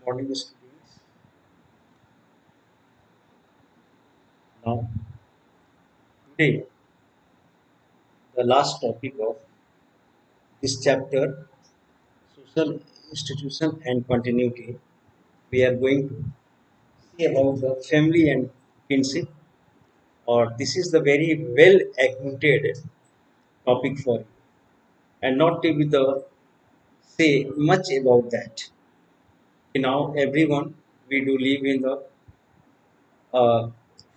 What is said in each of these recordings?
Morning students. Now, today, the last topic of this chapter, social institution and continuity, we are going to see about the family and kinship, or this is the very well acquainted topic for you, and not to be the say much about that. Now, everyone, we do live in the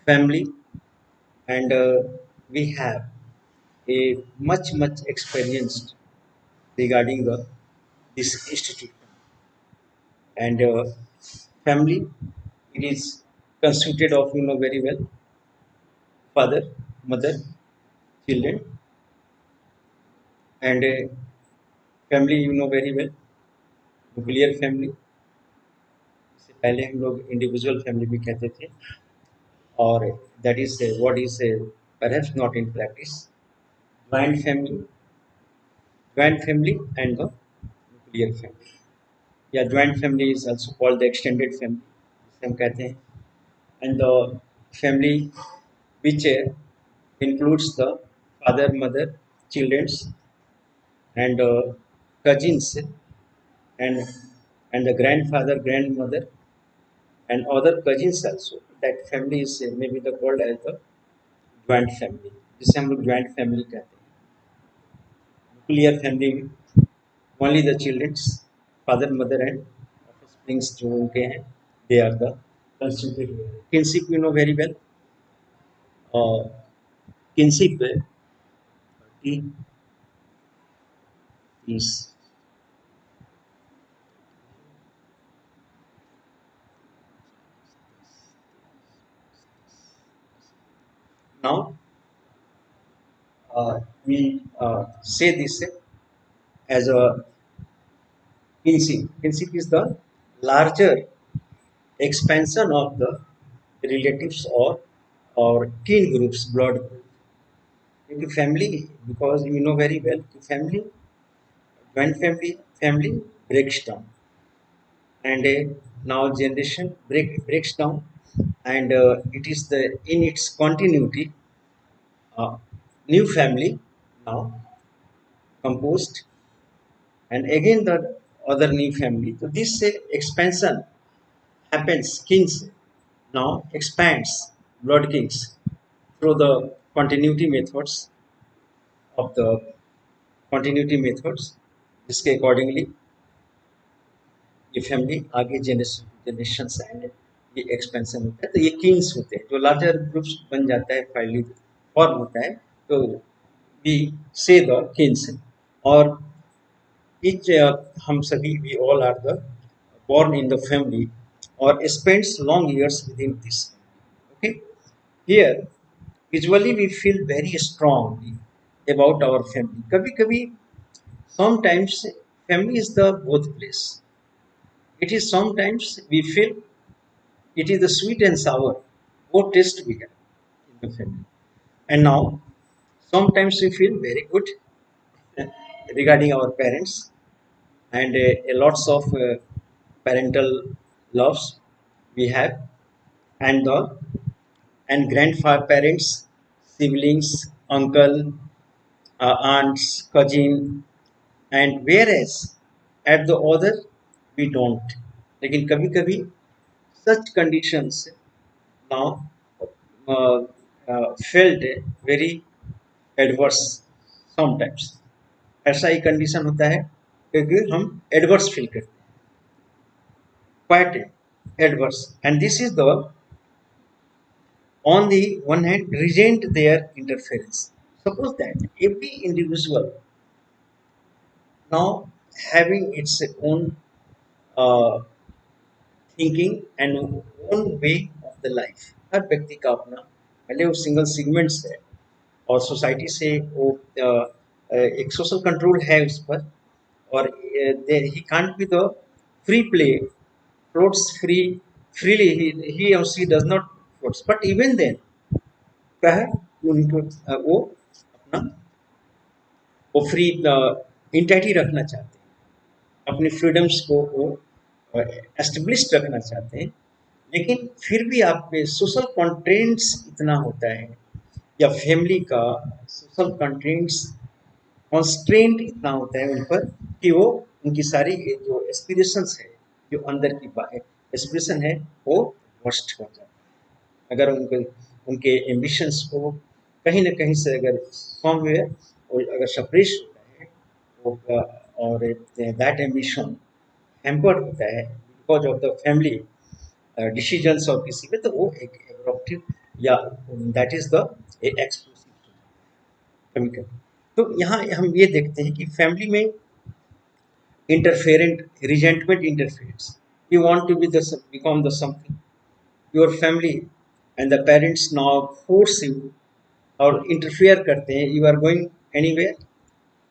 family, and we have a much experienced regarding the this institution and family. It is constituted of very well father, mother, children, and family very well nuclear family इससे पहले हम लोग individual family भी कहते थे और that is what is perhaps not in practice joint family and the nuclear family. Yeah, joint family is also called the extended family जिसे हम कहते हैं and the family which includes the father, mother, children, and cousins, and the grandfather, grandmother, and other cousins also. That family is maybe the called as the joint family. जिसे हम लोग joint family कहते हैं. Nuclear family only the children's father, mother, and offsprings जो उनके हैं they are the constituted. Kinship you know very well. Uh, Kinship is now we say this as a kinship. Kinship is the larger expansion of the relatives or kin groups, blood group. Into family, because you know very well, family, when family breaks down, and now generation breaks down, and it is the in its continuity, uh, new family now composed, and again the other new family. So this expansion happens. Kings now expands blood kings through the of the continuity methods. जिसके accordingly ये family आगे generation and ये expansion होता है तो ये Kings होते हैं जो लार्जर ग्रुप्स बन जाता है फाइनली फॉर्म होता है तो वी से द किंग्स और each हम सभी we all are the born in the family or spends long years within this okay here usually we feel very strongly about our family कभी कभी sometimes family is the both place it is sometimes we feel it is the sweet and sour both taste we have in the family and now sometimes we feel very good regarding our parents and a lots of parental loves we have and the and grandparents siblings uncle aunts cousin and whereas at the other we don't लेकिन कभी कभी such conditions now uh, felt very adverse sometimes ऐसा ही condition होता है क्योंकि हम adverse feel करते हैं quite adverse and this is the on the one hand resent their interference suppose that every individual now having its own uh, thinking and own way of the life हर व्यक्ति का अपना भले वो single segments है और society से वो एक सोशल कंट्रोल है उस पर और he can't be the free play floats freely he or she does not floats but even then क्या है उनको वो अपना वो फ्री इंटेटी रखना चाहते हैं अपने फ्रीडम्स को वो एस्टेब्लिश्ड रखना चाहते हैं, लेकिन फिर भी आप पे सोशल कंटेंट्स इतना होता है या फैमिली का सोशल कंटेंट्स कॉन्स्ट्रेंट इतना होता है उन पर कि वो उनकी सारी ये जो एस्पिरेशंस है, जो अंदर की एस्पिरेशन है, वो नष्ट हो जाता है। अगर उनके उनके एम्बिशंस को कहीं ना कहीं से अगर समवेयर और अगर सप्रेस होता है वो, और दैट एम्बिशन हैम्पर्ड होता है because of the family decisions और किसी में, तो वो एक एब्रप्टिव या that is the explosive chemical. तो यहाँ हम ये देखते हैं कि फैमिली में interferent resentment interferes. You want to be the become the something. Your family and the parents now force you और interfere करते हैं. You are going anywhere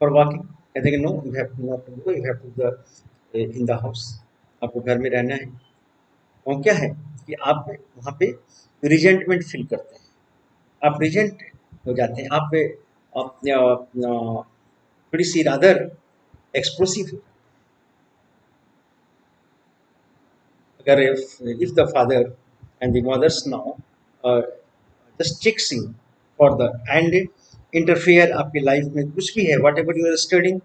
for walking. कहते हैं कि no, you have not to go. You have to the in the house. आपको घर में रहना है। और क्या है कि आप वहाँ पे रिजेंटमेंट फील करते हैं, आप रिजेंट हो जाते हैं, आप थोड़ी सी रादर एक्सप्लोसिव। अगर if the father and the mothers now uh, just checks you for the and interfere आपकी लाइफ में कुछ भी है whatever you are studying,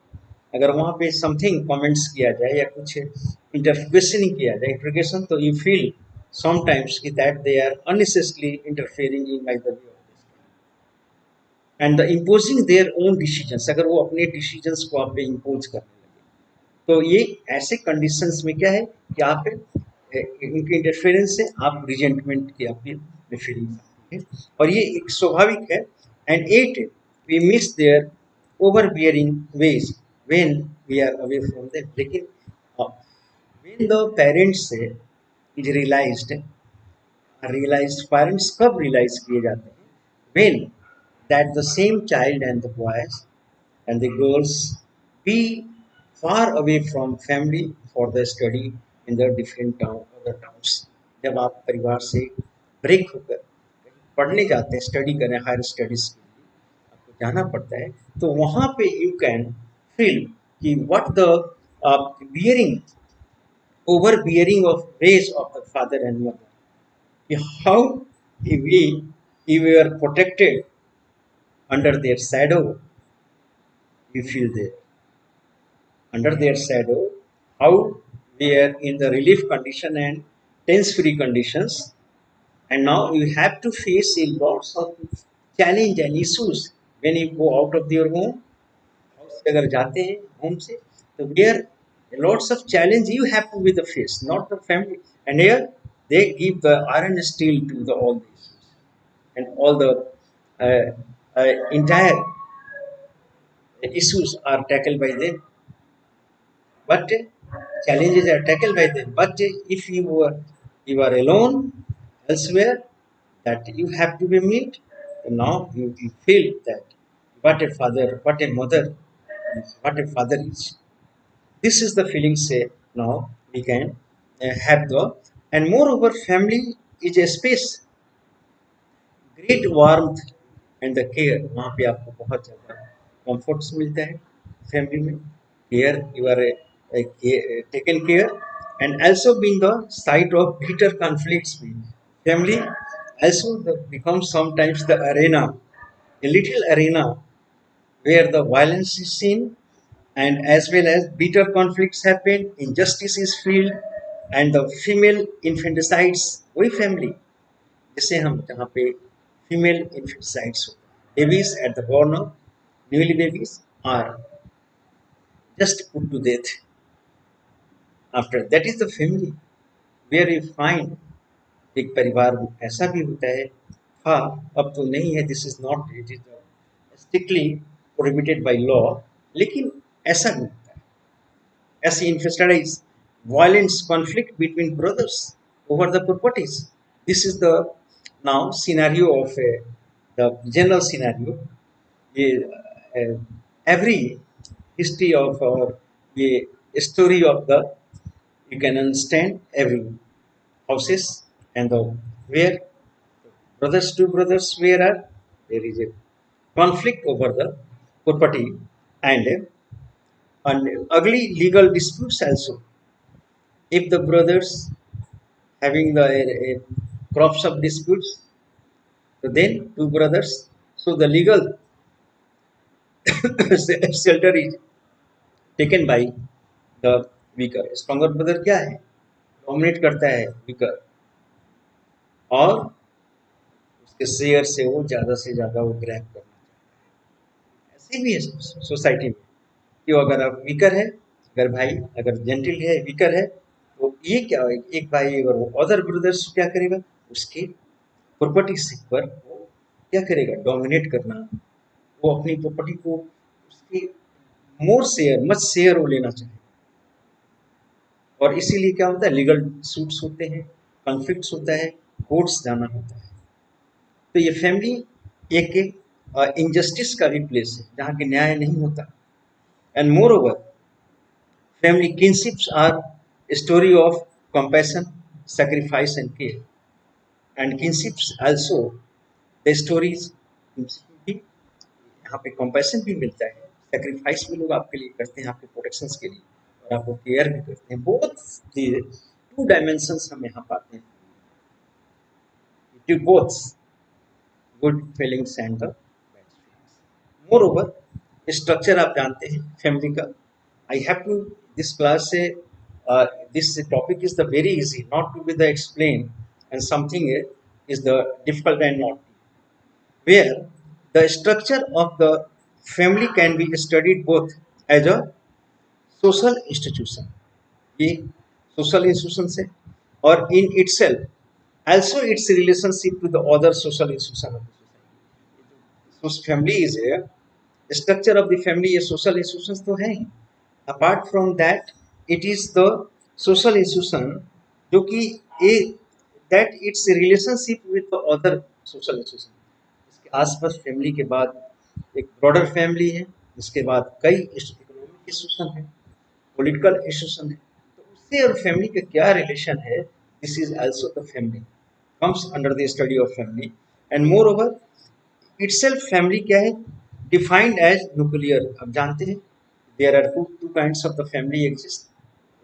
अगर वहाँ पे समथिंग कमेंट्स किया जाए या कुछ इंटरक्वेश्चनिंग किया जाए इंटरगेशन, तो यू फील समटाइम्स कि that they are unnecessarily interfering in my the way and the imposing their own decisions, अगर वो अपने डिसीजंस को आप पे इम्पोज करने लगे, तो ये ऐसे कंडीशंस में क्या है कि आप इनके इंटरफेरेंस से आप रिजेंटमेंट की आपकी फीलिंग आती है, और ये एक स्वाभाविक है। And at we miss their overbearing ways when we are away from them, लेकिन when the parents is realized parents कब रियलाइज किए जाते हैं, when that the same child and the boys and the girls be far away from family for the study in the different other towns। जब आप परिवार से break होकर पढ़ने जाते हैं, स्टडी करें, हायर स्टडीज के लिए आपको जाना पड़ता है, तो वहाँ पे यू कैन फील कि what the bearing overbearing of rage of the father and mother, how we were protected under their shadow, we feel there under their shadow, how we are in the relief condition and tense free conditions, and now you have to face a lots of challenge and issues when you go out of your home, house से अगर जाते हैं home से, तो where lots of challenge you have to be the face, not the family, and here they give the iron steel to the all the issues and all the entire issues are tackled by them, but challenges are tackled by them. But if you are alone elsewhere, that you have to be meet, now you feel that what a father, what a mother, what a father is. This is the feeling. Say now we can have the, and moreover, family is a space, great warmth and the care। वहाँ पे आपको बहुत ज़्यादा comforts मिलता है family में, care you are taken care, and also being the site of bitter conflicts with family, also becomes sometimes the arena, a little arena where the violence is seen, and as well as bitter conflicts happen, injustice is felt, and the female infanticides वही family जिसे हम जहाँ पे female infanticides होते हैं, babies at the born of newly babies are just put to death after, that is the family where you find. एक परिवार ऐसा भी होता है, हाँ अब तो नहीं है, this is not, it is strictly prohibited by law, लेकिन ऐसा भी होता है, ऐसी इन्फेस्टाइज violence conflict between brothers over the properties, this is the now scenario of the general scenario, ये every history of our ये story of the, you can understand every houses and the where brothers, two brothers, where are there is a conflict over the property, and ugly legal disputes also, If the brothers having the crops of disputes, so then two brothers, so the legal shelter is taken by the weaker. Stronger brother क्या है, dominate करता है weaker, और उसके share से वो ज्यादा से ज्यादा वो ग्रैब करना चाहता है। ऐसे भी है सोसाइटी में कि वो अगर आप वीकर है, अगर भाई अगर जेंटिल है वीकर है, तो ये क्या है, एक भाई अगर वो अदर ब्रदर्स क्या करेगा, उसके प्रॉपर्टी पर वो क्या करेगा, डोमिनेट करना, वो अपनी प्रॉपर्टी को उसके मोर शेयर मच शेयर वो लेना चाहे, और इसीलिए क्या होता है, लीगल सूट्स होते हैं, कॉन्फ्लिक्ट्स होता है, कोर्ट्स जाना होता है। तो ये फैमिली एक इनजस्टिस का भी प्लेस है जहाँ की न्याय नहीं होता। And more over family kinships are a story of compassion, sacrifice, and care. And kinships also the stories भी, यहाँ पे compassion भी मिलता है, sacrifice भी लोग आपके लिए करते हैं, आपके protections के लिए, और आपको care भी करते हैं। Both the two dimensions हम यहाँ पाते हैं, to both good feelings and the bad feelings. Moreover, structure आप जानते हैं family का। I have to this class say this topic is the very easy, not to be the explain, and something is the difficult and not. Where the structure of the family can be studied both as a social institution, ये social institution है, और in itself also its relationship to the other social institution of the society. So family is a structure of the family, ये social institutions तो है ही, apart from that it is the social institution जो कि a that its relationship with the other social institution, इसके आसपास family के बाद एक ब्रॉडर फैमिली है, इसके बाद कई इकोनॉमिक इंस्टीट्यूशन है, पॉलिटिकल इंस्टीट्यूशन है, तो उससे और फैमिली का क्या रिलेशन है, this is also the family comes under the study of family. And moreover itself family क्या है, डिफाइंड एज न्यूक्लियर। अब जानते हैं there are two kinds of the family exist,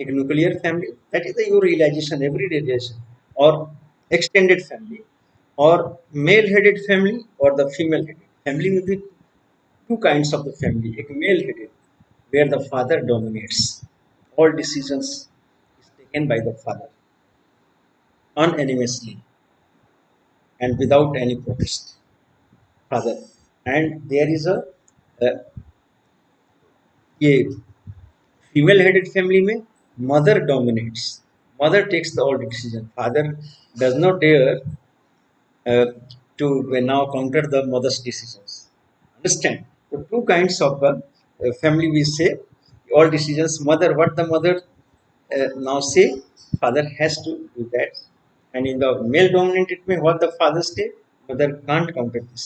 एक nuclear family that is the your realization everyday relation, और extended family, और male headed family और the female headed family में भी two kinds of the family, एक male headed where the father dominates, all decisions is taken by the father unanimously and without any protest, father, and there is a ये female headed family में mother dominates, mother takes the all decision, father does not dare to now counter the mother's decisions. Understand? The two kinds of family we say all decisions mother what the mother now say father has to do that, and in the male dominated way what the father say mother can't counter this.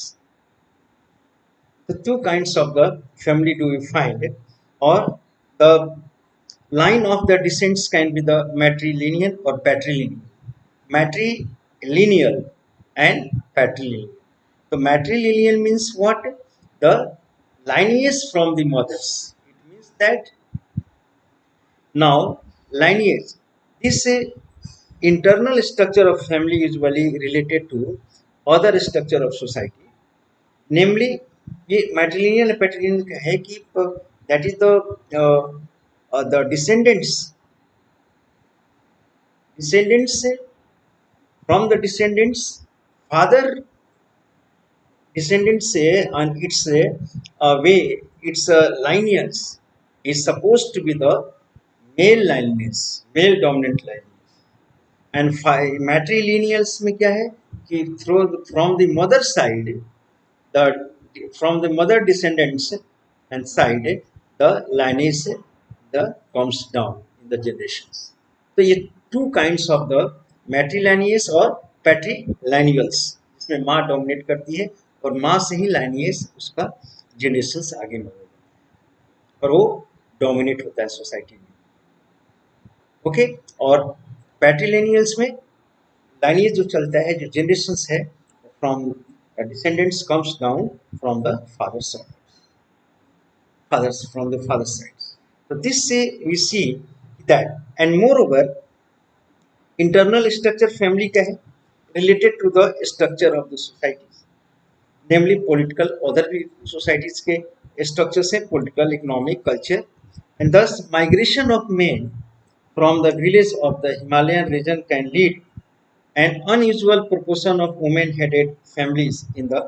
The two kinds of the family do we find, or the line of the descents can be the matrilineal or patrilineal. Matrilineal and patrilineal. So matrilineal means what? The lineage from the mothers. It means that now lineage. This internal structure of family usually related to other structure of society. नेमली ये मैट्रिलिनियल पैट्रिलिनियल है कि that is the descendants से from the descendants father descendants say and its way its lineage is supposed to be the male lineage, male dominant lineage, and matrilineals में क्या है कि through from the mother side the from the mother descendants and side the lineage the comes down in the generations. तो ये two kinds of the matrilineage और patrilineals, इसमें माँ dominate करती है और माँ से ही लाइनेज उसका जनरेशंस आगे बढ़ेगा और वो डोमिनेट होता है सोसाइटी में। ओके, और पैट्रिलिनियल्स में लाइनेज जो चलता है, जो जनरेशंस है, from descendants comes down from the father's side, fathers from the father's side. So this say we see that, and moreover internal structure family क्या है? Related to the structure of the society, namely political, other भी societies के structures हैं, political, economic, culture, and thus migration of men from the village of the Himalayan region can lead an unusual proportion of women headed families in the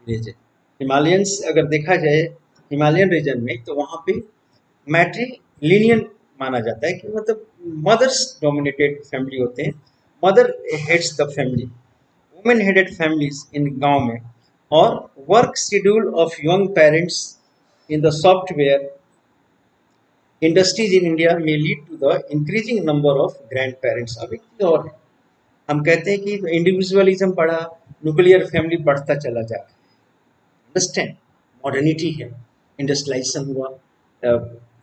region. Himalayans अगर देखा जाए Himalayan reason में, तो वहाँ पे मैट्रिलिनियन माना जाता है कि मतलब मदर्स डोमिनेटेड फैमिली होते हैं, mother heads the family, women headed families in गांव में, और work schedule of young parents in the software industries in India में lead to the increasing number of grandparents. अब एक चीज और है, हम कहते हैं कि इंडिविजुअलिज्म बढ़ा, न्यूक्लियर फैमिली बढ़ता चला जा रहा है, अंडरस्टैंड, मॉडर्निटी है, इंडस्ट्रियलाइजेशन हुआ,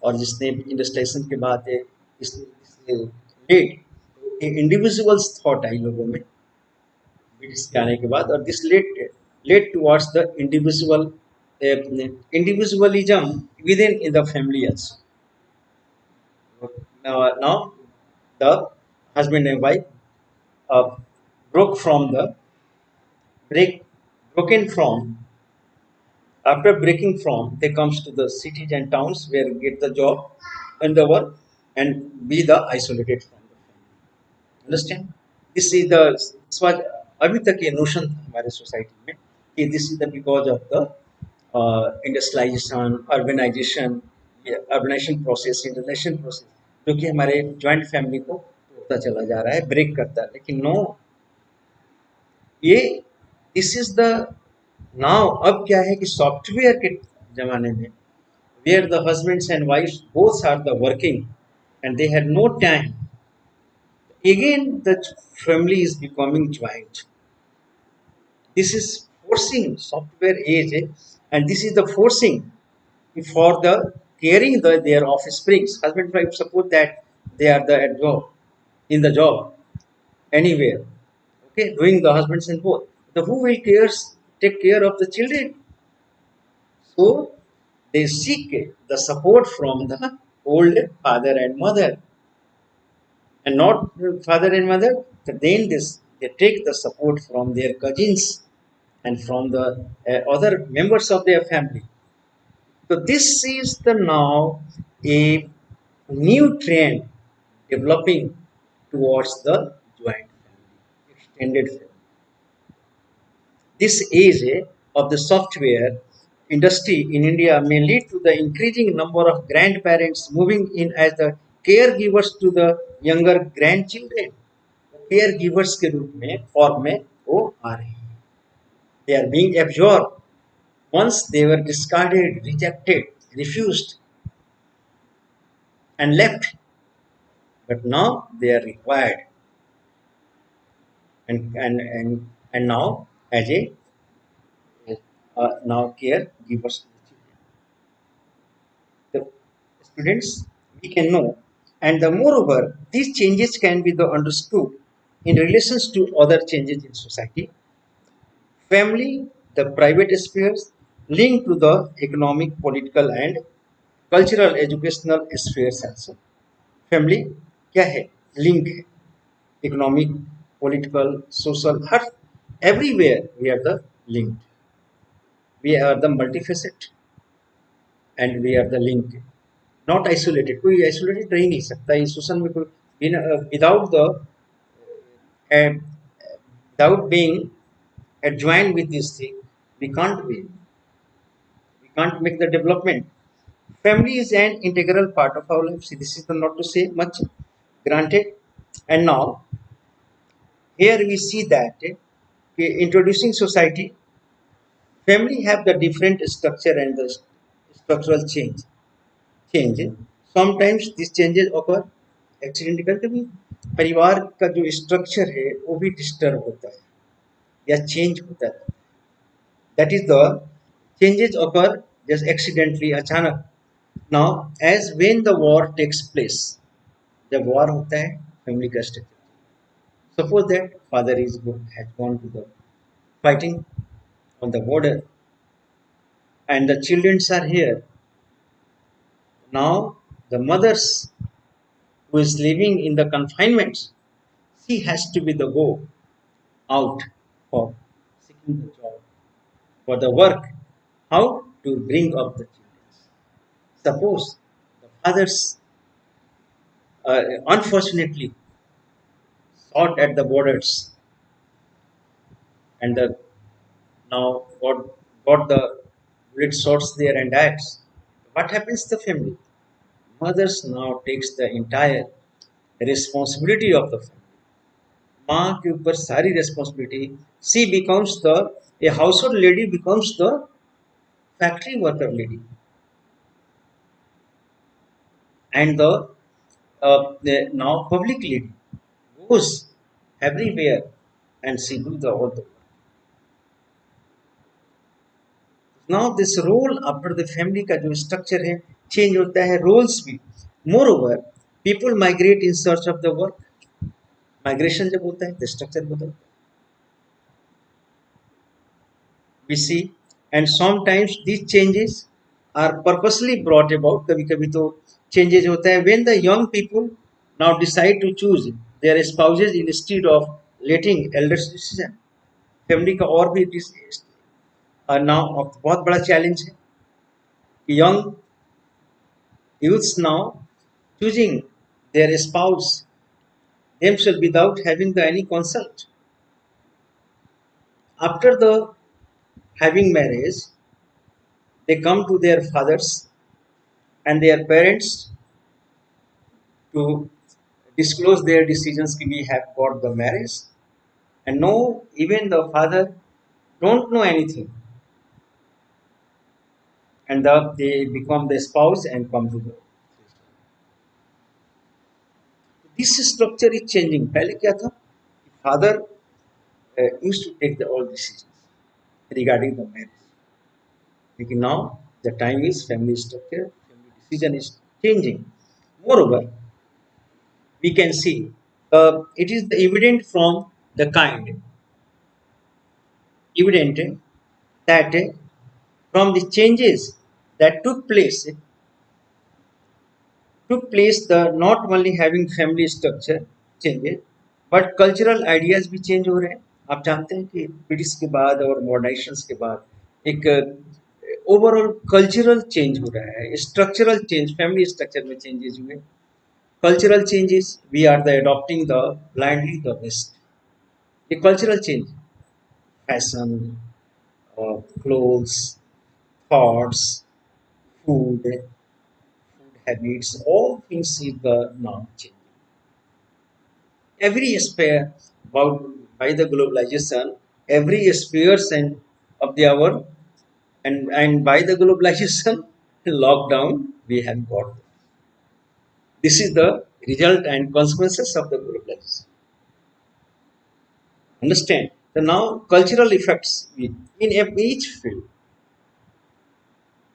और जिसने इंडस्ट्रियलाइजेशन के बाद लेट इंडिविजुअल्स थॉट आई लोगों में ब्रिटिश के आने के बाद, और this let towards the individualism within the family also. Now the husband and wife uh, broke from the break broken from after breaking from, they comes to the cities and towns where get the job and the work and be the isolated from the family, understand? This is the this was अभी तक ये notion था हमारे society में कि this is the because of the industrialisation, urbanisation, urbanisation process, international process, जो कि हमारे ज्वाइंट फैमिली को तोड़ता चला जा रहा है, ब्रेक करता है। लेकिन नो, ये दिस इज द नाउ, अब क्या है कि सॉफ्टवेयर के जमाने में where the husbands and wifes both are the working and they had no time, again the family is becoming joint. This is forcing software age, and this is the forcing for the caring their offsprings. Husband and wife suppose that they are the at job, in the job anywhere, okay, doing the husbands and both. The who will take care of the children? So they seek the support from the old father and mother, and not father and mother. Then this they take the support from their cousins and from the other members of their family. So this is the now a new trend developing towards the joint family, extended family. This age of the software industry in India may lead to the increasing number of grandparents moving in as the caregivers to the younger grandchildren. Caregivers के रूप में form में वो आ रहे हैं. They are being absorbed. Once they were discarded, rejected, refused, and left, but now they are required, and now as a now caregivers to the children. The students, we can know, and the moreover these changes can be the understood in relations to other changes in society. Family, the private spheres, linked to the economic, political, and cultural, educational spheres also. Family क्या है? Link है, economic, political, social, हर everywhere we are the linked, we are the multifaceted and we are the link, not isolated. कोई isolated रह ही नहीं सकता इस सोशल में, कोई without the without being adjoined with this thing, we can't be, we can't make the development. Family is an integral part of our life. See, this is the not to say much, granted. And now here we see that introducing society, family have the different structure and the structural change. Sometimes these changes occur accidentally, कभी परिवार का जो structure है वो भी disturb होता है या चेंज होता है. That is the changes occur just accidentally, अचानक. Now as when the war takes place, जब war होता है फैमिली का structure, suppose that father has gone to the fighting on the border and the children are here. Now the mothers who is living in the confinements, She has to be the go out for seeking the job, for the work, how to bring up the children. Suppose the fathers unfortunately sought at the borders and the now got the bullet shots there and acts. What happens to the family? Mothers now takes the entire responsibility of the family. माँ के ऊपर सारी responsibility. She becomes the a household lady becomes the factory worker lady, and the now public lady goes everywhere and she do the all the work. Now this role after the family का जो structure है change होता है roles भी. Moreover, people migrate in search of the work. Migration जब होता है the structure बदलता है. We see, and sometimes these changes are purposely brought about. कभी कभी तो changes होता है when the young people now decide to choose their spouses instead of letting elders decision. Family का और भी now बहुत बड़ा चैलेंज है. Young youths now choosing their spouse themselves without having any consult. After the having marriage, they come to their fathers and their parents to disclose their decisions. We have got the marriage, and no, even the father don't know anything, and they become the spouse and come to the. This structure is changing. पहले क्या था? Father used to take all decisions regarding the marriage. Because now the time is family structure, family decision is changing. Moreover, we can see it is evident from the kind evident that from the changes that took place the not only having family structure changes but cultural ideas भी change हो रहे हैं. आप जानते हैं कि British के बाद और मॉडर्नाइजेशन के बाद एक ओवरऑल कल्चरल चेंज हो रहा है. स्ट्रक्चरल चेंज फैमिली स्ट्रक्चर में चेंजेस हुए. Cultural changes we are the adopting the blindly the best. The cultural change, fashion, clothes, thoughts, food habits, all things is the now changing. Every sphere about by the globalization, every spheres and of the hour and by the globalization lockdown we have got. This is the result and consequences of the globalization. Understand? The now cultural effects in each field,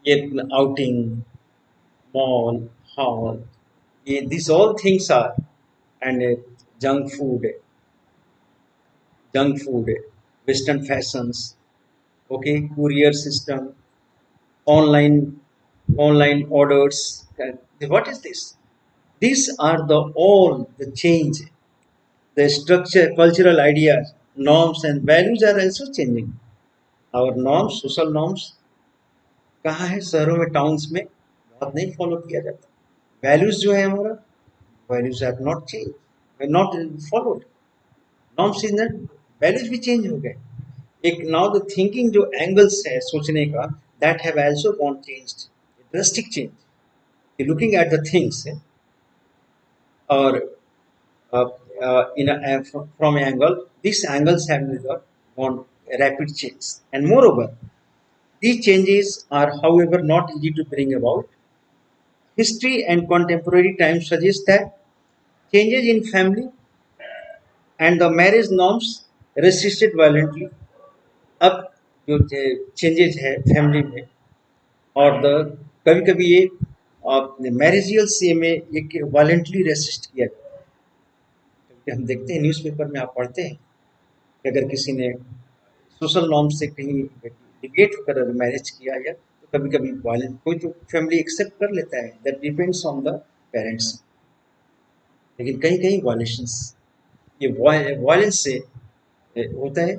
in outing, mall, hall, these all things are and junk food, western fashions, okay, courier system, online online orders. What is this? These are the all the change. The structure, cultural ideas, norms and values are also changing. Our norms, social norms, कहाँ है शहरों में towns में बहुत नहीं follow किया जाता. Values जो है हमारा values have not change not followed. Norms is not values भी चेंज हो गए. एक नाउ द थिंकिंग जो एंगल्स है सोचने का that have also gone changed. Drastic change looking at the things और in from angle these angles have gone rapid change. And moreover, these changes are however not easy to bring about. History and contemporary times suggest that changes in family and the marriage norms resisted violently. अब जो changes है family में और the कभी कभी ये मैरिजियल से में एक वायलेंटली रेसिस्ट किया जाता है. हम देखते हैं न्यूज़पेपर में आप पढ़ते हैं कि अगर किसी ने सोशल नॉर्म से कहीं डिबेट कर मैरिज किया या तो कभी कभी वायलेंट कोई तो फैमिली एक्सेप्ट कर लेता है. That depends on the parents. लेकिन कहीं कहीं वायलेशंस ये वायलेंस से होता है,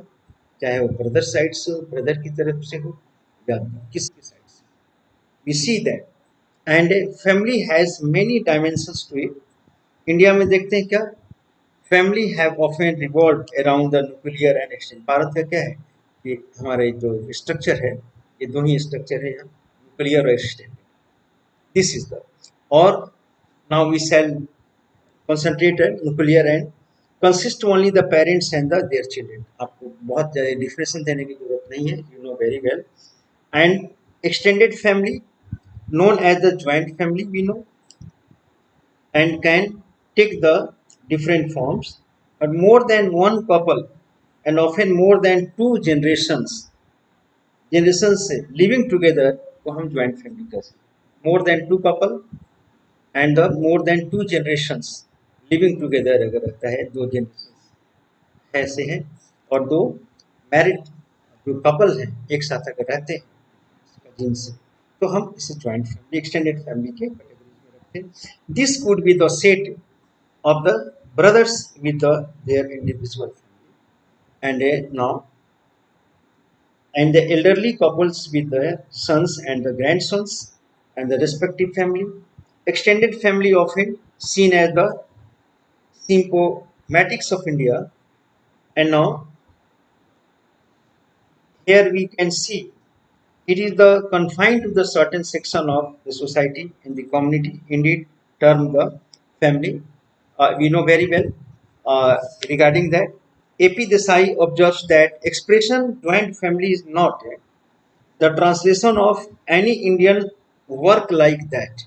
चाहे वो ब्रदर साइड से हो, ब्रदर की तरफ से हो या किसकी साइड से। We see that and family has many dimensions to it. India में देखते हैं क्या, family have often revolve around the nuclear and extend. Bharat का क्या है कि हमारे जो स्ट्रक्चर है, ये दो ही स्ट्रक्चर है यहाँ, न्यूक्लियर और एक्सटेंड। दिस इज द, और now we shall concentrate on nuclear and consist only the parents and their children। आपको बहुत ज़्यादा डिफरेंशन देने की जरूरत नहीं है, you know very well। And extended family known as the joint family we know, and can take the different forms, but more than one couple and often more than two generations से living together को हम joint family कहते हैं। more than two couple and the more than two generations living together अगर रहता है, दो generation ऐसे हैं, और दो मैरिड जो कपल हैं एक साथ अगर रहते हैं जिनसे, तो हम इसे ज्वाइंट फैमिली, एक्सटेंडेड फैमिली के कैटेगरी में रखते हैं। This could be the set of the brothers with their individual family, and now and the elderly couples with the sons and the grandsons and the respective family. Extended family often seen as the symptomatics of India, and now here we can see it is the confined to the certain section of the society in the community, indeed term the family. We know very well regarding that. A.P. Desai observes that expression joint family is not the translation of any Indian work like that.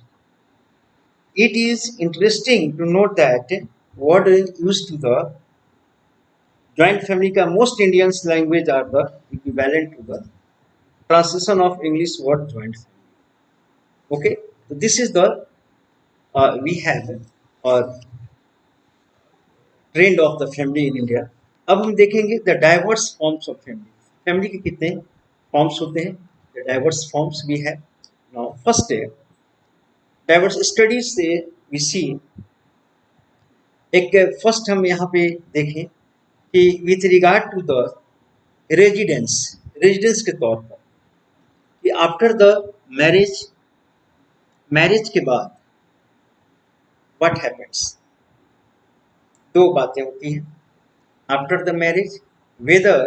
It is interesting to note that word used to the joint family का most Indians language are the equivalent to the translation of English word joint family. Okay, so this is the we have trend of the family in India. अब हम देखेंगे the diverse forms of family. Family के कितने forms होते हैं, the diverse forms भी है। Now first है डाइवर्स स्टडीज से वी सी, एक फर्स्ट हम यहाँ पे देखें कि with regard to the residence, residence के तौर पर कि आफ्टर द मैरिज, मैरिज के बाद व्हाट हैपेंस, दो बातें होती हैं after the marriage, whether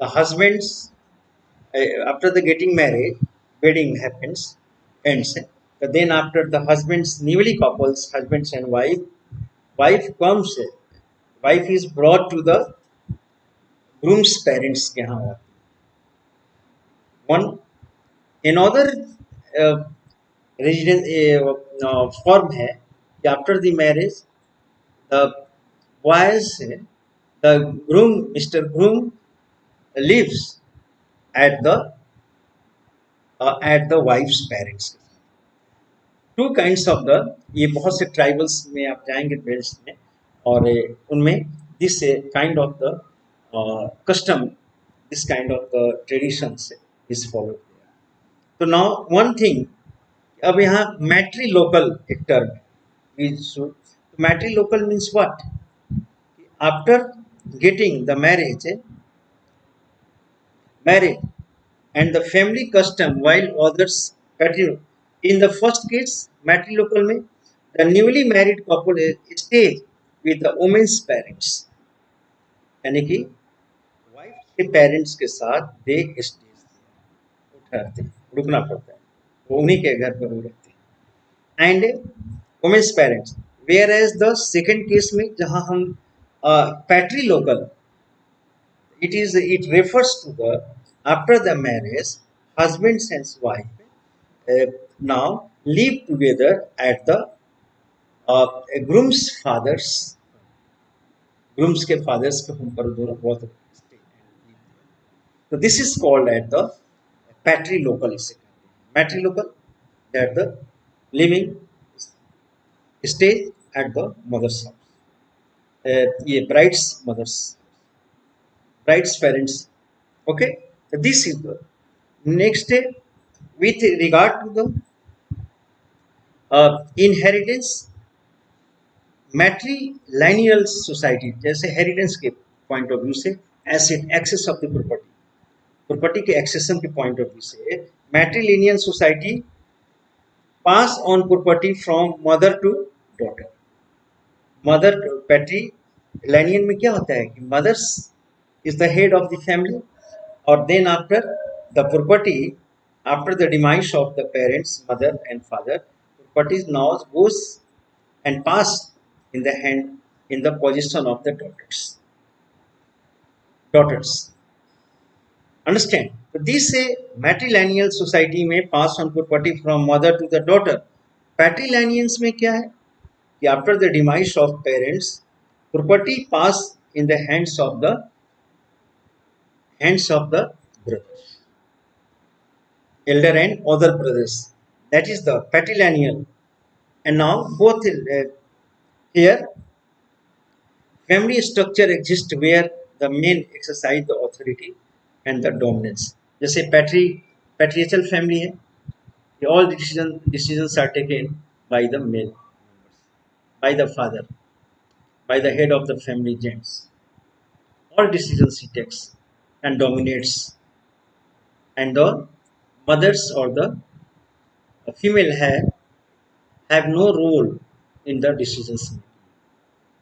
the husbands after the getting married, wedding happens, ends, but then after the husbands, newly couples, husbands and wife comes, wife is brought to the groom's parents के यहाँ होती है। one another uh, resident form है कि after the marriage the boys, the groom, Mr. Groom lives at the wife's parents। To kinds of the, ये बहुत से tribals में आप जाएंगे बेल्ट में, और उनमें this kind of the custom, this kind of the tradition is follow. तो नाउ वन थिंग, अब यहाँ मैट्री लोकल एक term, matrilocal means what, after getting the marriage and the family custom while others continue। In the first case, matrilocal में the newly married couple stays with the woman's parents, यानी कि wife के parents के साथ दे stage, ठहरते हैं, रुकना पड़ता है, वो उन्हीं के घर पर वो रहते हैं। And women's parents, where as the second case में जहाँ हम patrilocal, it refers to the after the marriage husbands and wife now live together at the groom's fathers, groom's के fathers के home पर दोनों बहुत stay। तो this is called at the patrilocal, इसे matrilocal, that the living stay at the mother's house, ये bride's mother's, bride's parents। okay, so this is the next with regard to the inheritance, matrilineal society जैसे heritance के point of view से, asset access of the property के accession के point of view से, matrilineal society pass on property from mother to daughter. Mother patrilineal में क्या होता है कि mothers is the head of the family, और then after the property, after the demise of the parents, mother and father, property now goes and pass in the hand in the possession of the daughters. Understand? So this say matrilineal society में pass on property from mother to the daughter. Patrilineals में क्या है कि after the demise of parents, property pass in the hands of the brothers, elder and other brothers. That is the patrilineal. And now both here family structure exists where the men exercise the authority and the dominance. जैसे patriarchal family है, all decisions are taken by the male members, by the father, by the head of the family gents. All decisions he takes and dominates, and the mothers or the female have no role in the decisions.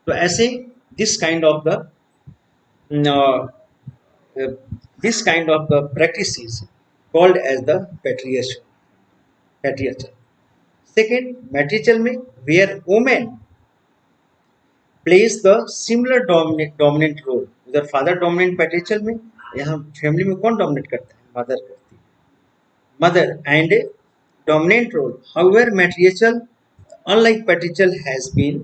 तो ऐसे this kind of the uh, this kind of the practice is called as the patriarchal. Second, matriarchal में where women plays the similar dominant role. उधर father dominant patriarchal में, यहाँ family में कौन dominate करता है? Mother करती है. Mother and dominant role. However, matriarchal, unlike patriarchal, has been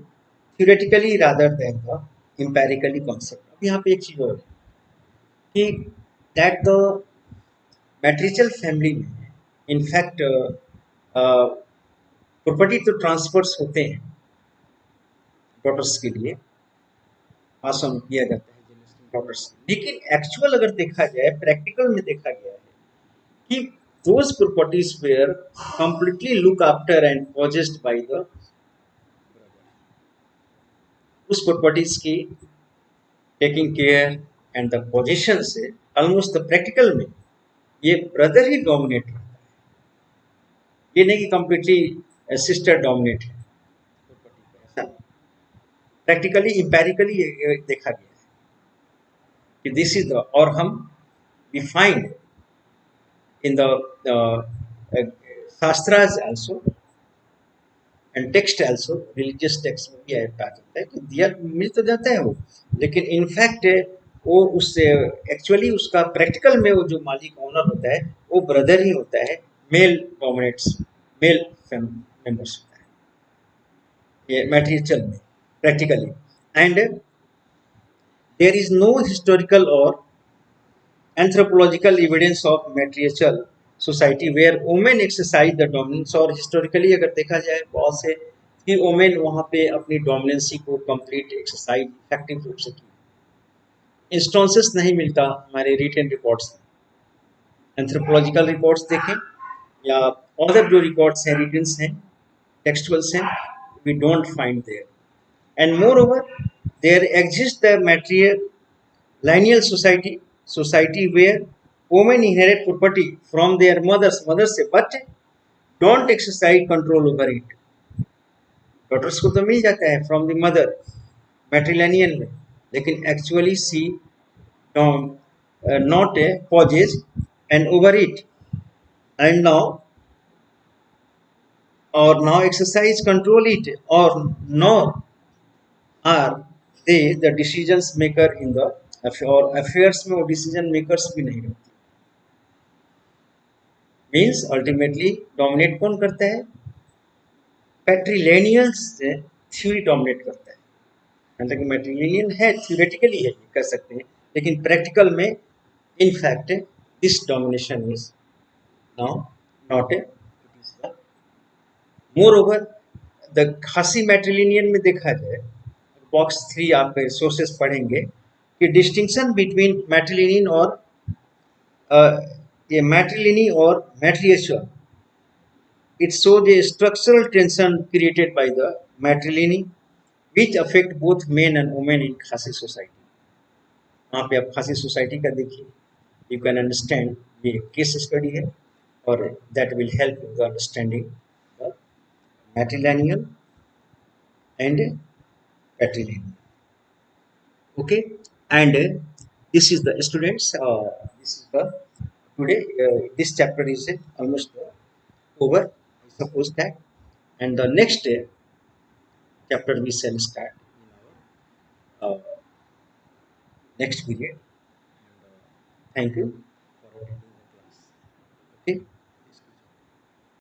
theoretically rather than the empirically concept. अब यहाँ पे एक चीज और है कि that the matrilineal family में in fact प्रॉपर्टी तो ट्रांसफर्स होते हैं डॉटर्स के लिए, पास ऑन किया जाता है जनरेशन डॉटर्स, लेकिन एक्चुअल अगर देखा जाए, प्रैक्टिकल में देखा गया है कि those properties were completely looked after and possessed by the उस प्रॉपर्टीज की taking care and the position से ऑलमोस्ट द प्रैक्टिकल में ये ब्रदर ही डोमिनेट करता है, ये नहीं कि कंप्लीटली सिस्टर डोमिनेट है प्रॉपर्टी पर। प्रैक्टिकली इंपेरिकली देखा गया है कि दिस इज द, और हम we find in the shastras also and text also, religious text में भी पाया जाता है कि दिया मिल तो जाता है वो, लेकिन इनफैक्ट वो उससे एक्चुअली उसका प्रैक्टिकल में वो जो मालिक ओनर होता है वो ब्रदर ही होता है, मेल डोमिनेट्स, मेल मेंबर्स होता है ये मैट्रियचल में practically. And there is no historical और anthropological evidence of matriarchal society where women exercise the dominance, और हिस्टोरिकली अगर देखा जाए बहुत से कि वुमेन वहाँ पे अपनी डोमिनेंसी को कंप्लीट एक्सरसाइज इफेक्टिव रूप से की, इंस्टेंसेस नहीं मिलता हमारे रिटन रिकॉर्ड्स में। एंथ्रोपोलॉजिकल रिकॉर्ड्स देखें या अदर जो रिकॉर्ड्स हैं, रिटन्स हैं, टेक्सचुअल्स हैं, we don't find there. And moreover there exist the matrilineal society where women inherit property from their mothers से, but don't exercise control over it. daughters को तो मिल जाता है from the mother matrilineal में, लेकिन actually she not possess and over it, and now exercise control it, or nor are they the decisions maker in the affairs में वो decision makers भी नहीं रहते। मीन्स अल्टीमेटली डोमिनेट कौन करता है? पैट्रिलिनियल्स से थ्योरी डोमिनेट करता है, मतलब कि मैट्रिलिनियन है थ्योरेटिकली है कर सकते हैं, लेकिन प्रैक्टिकल में in fact this domination is now not a, more over the खासी मैट्रिलिनियन में देखा जाए, बॉक्स 3 आप सोर्सेस पढ़ेंगे कि डिस्टिंक्शन बिटवीन मैट्रिलिनियन और ये मैट्रिलिनी और मैट्रियचल, it shows a structural tension created by the matrilineal which affect both men and women in खासी society. वहाँ पे आप खासी सोसाइटी का देखिए, यू कैन अंडरस्टैंड, ये केस स्टडी है और that will help in the understanding the matrilineal and patrilineal. Okay, and this is the students. This is the today. This chapter is almost over. I suppose that, and the next chapter we shall start in our next period. And, thank you for attending the class. Okay.